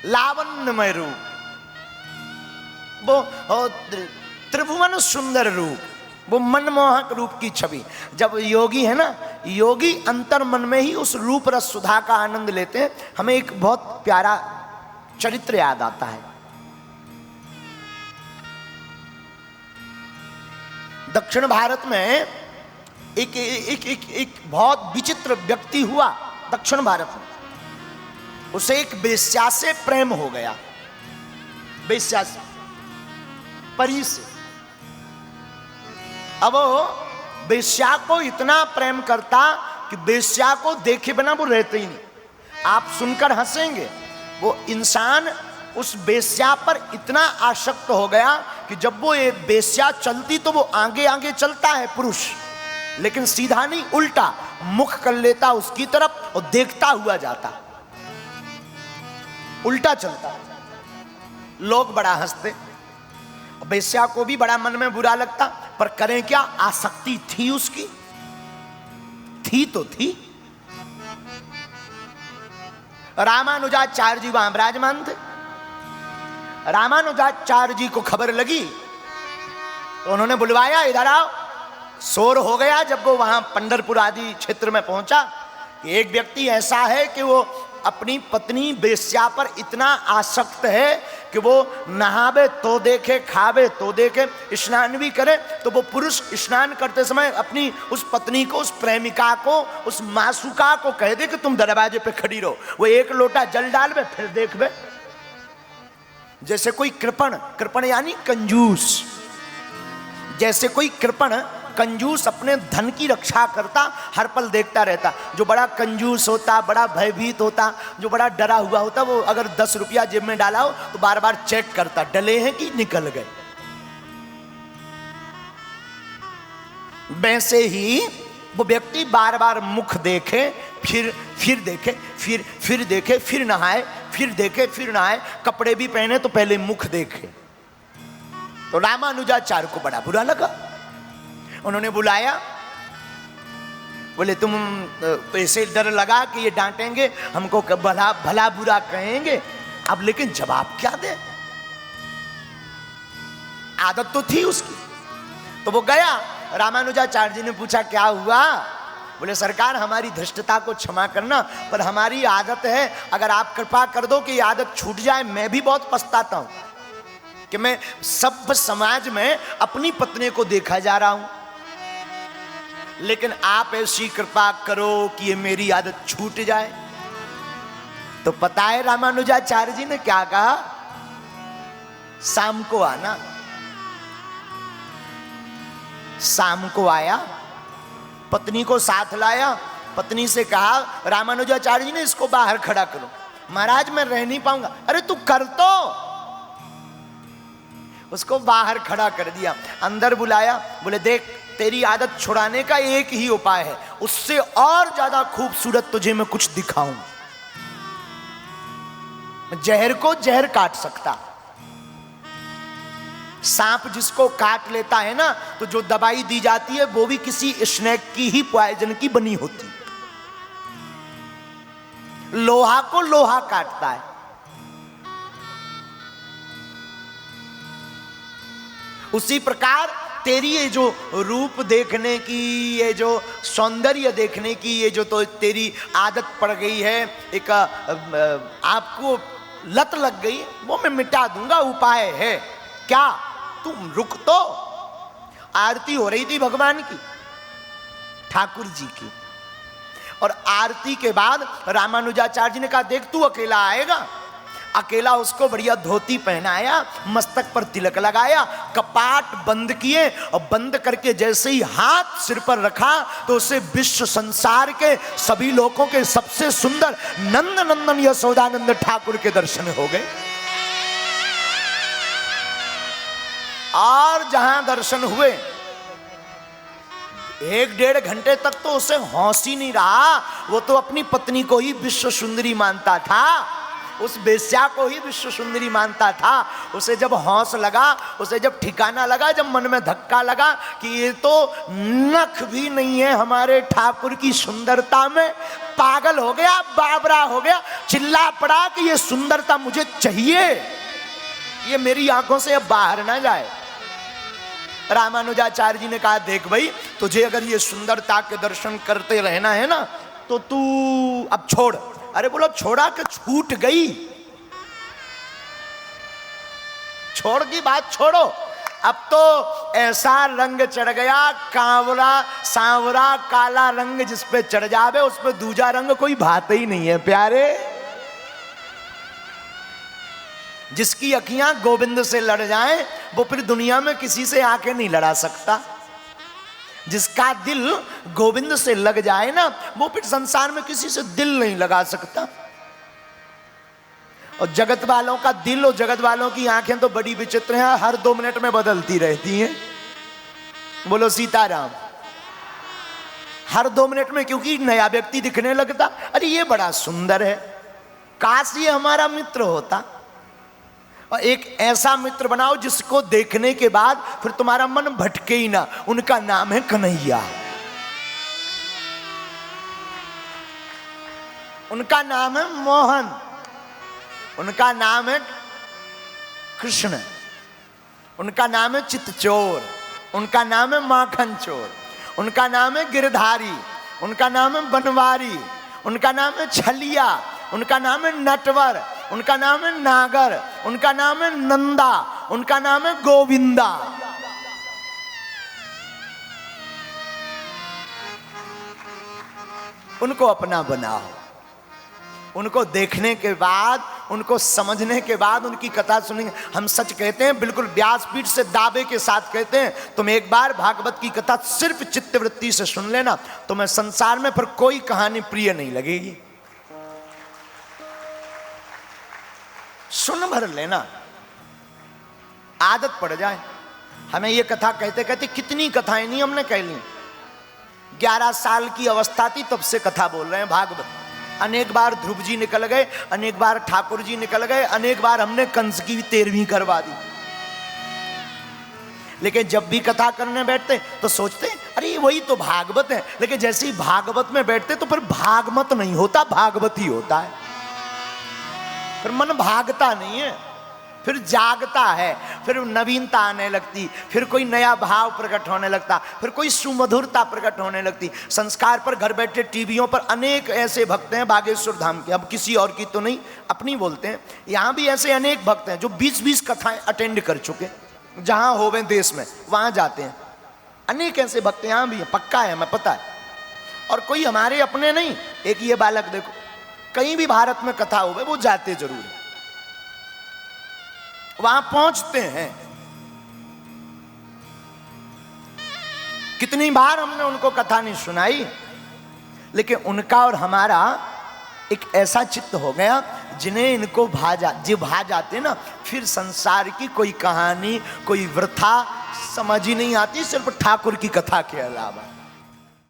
लावण्यमय रूप, वो त्रिभुवन सुंदर रूप, वो मनमोहक रूप की छवि। जब योगी है ना, योगी अंतर मन में ही उस रूप रस सुधा का आनंद लेते हैं। हमें एक बहुत प्यारा चरित्र याद आता है। दक्षिण भारत में एक बहुत विचित्र व्यक्ति हुआ दक्षिण भारत में। उसे एक वेश्या से प्रेम हो गया, वेश्या से, परी से। अब वो वेश्या को इतना प्रेम करता कि वेश्या को देखे बिना वो रहते ही नहीं। आप सुनकर हंसेंगे, वो इंसान उस वेश्या पर इतना आसक्त हो गया कि जब वो ये वेश्या चलती तो वो आगे आगे चलता है पुरुष, लेकिन सीधा नहीं, उल्टा मुख कर लेता उसकी तरफ और देखता हुआ जाता, उल्टा चलता। लोग बड़ा हंसते, वेश्या को भी बड़ा मन में बुरा लगता, पर करें क्या, आसक्ति थी उसकी, थी तो थी। रामानुजाचार्य जी वहां विराजमान थे। रामानुजाचार्य जी को खबर लगी तो उन्होंने बुलवाया, इधर आओ। शोर हो गया जब वो वहां पंढरपुर आदि क्षेत्र में पहुंचा कि एक व्यक्ति ऐसा है कि वो अपनी पत्नी वेश्या पर इतना आसक्त है कि वो नहावे तो देखे, खावे तो देखे, स्नान भी करे तो वो पुरुष स्नान करते समय अपनी उस पत्नी को, उस प्रेमिका को, उस मासूका को कह दे कि तुम दरवाजे पे खड़ी रहो, वो एक लोटा जल डालवे फिर देखवे। जैसे कोई कृपण, कृपण यानी कंजूस, जैसे कोई कृपण कंजूस अपने धन की रक्षा करता, हर पल देखता रहता। जो बड़ा कंजूस होता, बड़ा भयभीत होता, जो बड़ा डरा हुआ होता, वो अगर 10 रुपया जेब में डाला हो तो बार बार चेक करता, डले हैं कि निकल गए। वैसे ही वो व्यक्ति बार बार मुख देखे, फिर देखे, फिर देखे, फिर नहाए, फिर देखे, फिर नहाए, कपड़े भी पहने तो पहले मुख देखे। तो रामानुजाचार्य को बड़ा बुरा लगा। उन्होंने बुलाया, बोले तुम तो ऐसे डर लगा कि ये डांटेंगे हमको, भला भला बुरा कहेंगे, अब लेकिन जवाब क्या दे, आदत तो थी उसकी। तो वो गया, रामानुजाचार्य जी ने पूछा क्या हुआ? बोले सरकार हमारी धृष्टता को क्षमा करना, पर हमारी आदत है, अगर आप कृपा कर दो कि ये आदत छूट जाए। मैं भी बहुत पछताता हूं कि मैं सब समाज में अपनी पत्नी को देखा जा रहा हूं, लेकिन आप ऐसी कृपा करो कि ये मेरी आदत छूट जाए। तो पता है रामानुजाचार्य जी ने क्या कहा? शाम को आना। शाम को आया, पत्नी को साथ लाया, पत्नी से कहा, रामानुजाचार्य जी ने इसको बाहर खड़ा करो। महाराज मैं रह नहीं पाऊंगा। अरे तू कर तो। उसको बाहर खड़ा कर दिया, अंदर बुलाया, बोले देख तेरी आदत छुड़ाने का एक ही उपाय है, उससे और ज्यादा खूबसूरत तुझे मैं कुछ दिखाऊं। जहर को जहर काट सकता, सांप जिसको काट लेता है ना, तो जो दवाई दी जाती है वो भी किसी स्नेक की ही पॉइजन की बनी होती। लोहा को लोहा काटता है। उसी प्रकार तेरी ये जो रूप देखने की, ये जो सौंदर्य देखने की, ये जो तो तेरी आदत पड़ गई है, एक आपको लत लग गई, वो मैं मिटा दूंगा। उपाय है क्या? तुम रुक तो। आरती हो रही थी भगवान की, ठाकुर जी की, और आरती के बाद रामानुजाचार्य जी ने कहा देख तू अकेला आएगा। अकेला उसको बढ़िया धोती पहनाया, मस्तक पर तिलक लगाया, कपाट बंद किए, और बंद करके जैसे ही हाथ सिर पर रखा तो उसे विश्व संसार के सभी लोगों के सबसे सुंदर नंद नंदन यशोदानंद ठाकुर के दर्शन हो गए। और जहां दर्शन हुए 1-1.5 घंटे तक तो उसे होश ही नहीं रहा। वो तो अपनी पत्नी को ही विश्व सुंदरी मानता था। उस बेश्या को ही विश्व सुंदरी मानता था। उसे जब हौस लगा, उसे जब ठिकाना लगा, जब मन में धक्का लगा कि ये तो नख भी नहीं है हमारे ठाकुर की सुंदरता में, पागल हो गया, बाबरा हो गया, चिल्ला पड़ा कि ये सुंदरता मुझे चाहिए, ये मेरी आंखों से अब बाहर ना जाए। रामानुजाचार्य जी ने कहा, देख भाई, तुझे अगर ये सुंदरता के दर्शन करते रहना है ना तो तू अब छोड़। अरे बोलो, छोड़ा कि छूट गई? छोड़ की बात छोड़ो, अब तो ऐसा रंग चढ़ गया, कांवरा सांवरा काला रंग जिस पे चढ़ जावे उस पे दूजा रंग कोई भाते ही नहीं है प्यारे। जिसकी अखियां गोविंद से लड़ जाएं वो फिर दुनिया में किसी से आके नहीं लड़ा सकता। जिसका दिल गोविंद से लग जाए ना वो फिर संसार में किसी से दिल नहीं लगा सकता। और जगत वालों का दिल और जगत वालों की आंखें तो बड़ी विचित्र हैं, हर 2 मिनट में बदलती रहती हैं। बोलो सीताराम। हर 2 मिनट में क्योंकि नया व्यक्ति दिखने लगता, अरे ये बड़ा सुंदर है, काश ये हमारा मित्र होता। और एक ऐसा मित्र बनाओ जिसको देखने के बाद फिर तुम्हारा मन भटके ही ना। उनका नाम है कन्हैया, उनका नाम है मोहन, उनका नाम है कृष्ण, उनका नाम है चितचोर, उनका नाम है माखन चोर, उनका नाम है गिरधारी, उनका नाम है बनवारी, उनका नाम है छलिया, उनका नाम है नटवर, उनका नाम है नागर, उनका नाम है नंदा, उनका नाम है गोविंदा। उनको अपना बनाओ। उनको देखने के बाद, उनको समझने के बाद उनकी कथा सुनेंगे। हम सच कहते हैं, बिल्कुल व्यासपीठ से दावे के साथ कहते हैं, तुम एक बार भागवत की कथा सिर्फ चित्तवृत्ति से सुन लेना, तुम्हें संसार में फिर कोई कहानी प्रिय नहीं लगेगी। सुन भर लेना, आदत पड़ जाए। हमें ये कथा कहते कहते कितनी कथाएं नहीं हमने कह ली। 11 साल की अवस्था थी तब से कथा बोल रहे हैं भागवत। अनेक बार ध्रुव जी निकल गए, अनेक बार ठाकुर जी निकल गए, अनेक बार हमने कंस की 13वीं करवा दी। लेकिन जब भी कथा करने बैठते तो सोचते अरे वही तो भागवत है। लेकिन जैसे ही भागवत में बैठते तो फिर भागवत नहीं होता, भागवत ही होता है। फिर मन भागता नहीं है, फिर जागता है, फिर नवीनता आने लगती, फिर कोई नया भाव प्रकट होने लगता, फिर कोई सुमधुरता प्रकट होने लगती। संस्कार पर घर बैठे टीवियों पर अनेक ऐसे भक्त हैं बागेश्वर धाम के, अब किसी और की तो नहीं, अपनी बोलते हैं। यहाँ भी ऐसे अनेक भक्त हैं जो 20-20 कथाएं अटेंड कर चुके, जहाँ होवे देश में वहाँ जाते हैं। अनेक ऐसे भक्त यहाँ भी हैं, पक्का है, हमें पता है। और कोई हमारे अपने नहीं। एक ये बालक देखो, कहीं भी भारत में कथा हो वो जाते जरूर है, वहां पहुंचते हैं। कितनी बार हमने उनको कथा नहीं सुनाई, लेकिन उनका और हमारा एक ऐसा चित्त हो गया जिन्हें इनको भा जाते ना, फिर संसार की कोई कहानी, कोई वृथा समझ ही नहीं आती, सिर्फ ठाकुर की कथा के अलावा।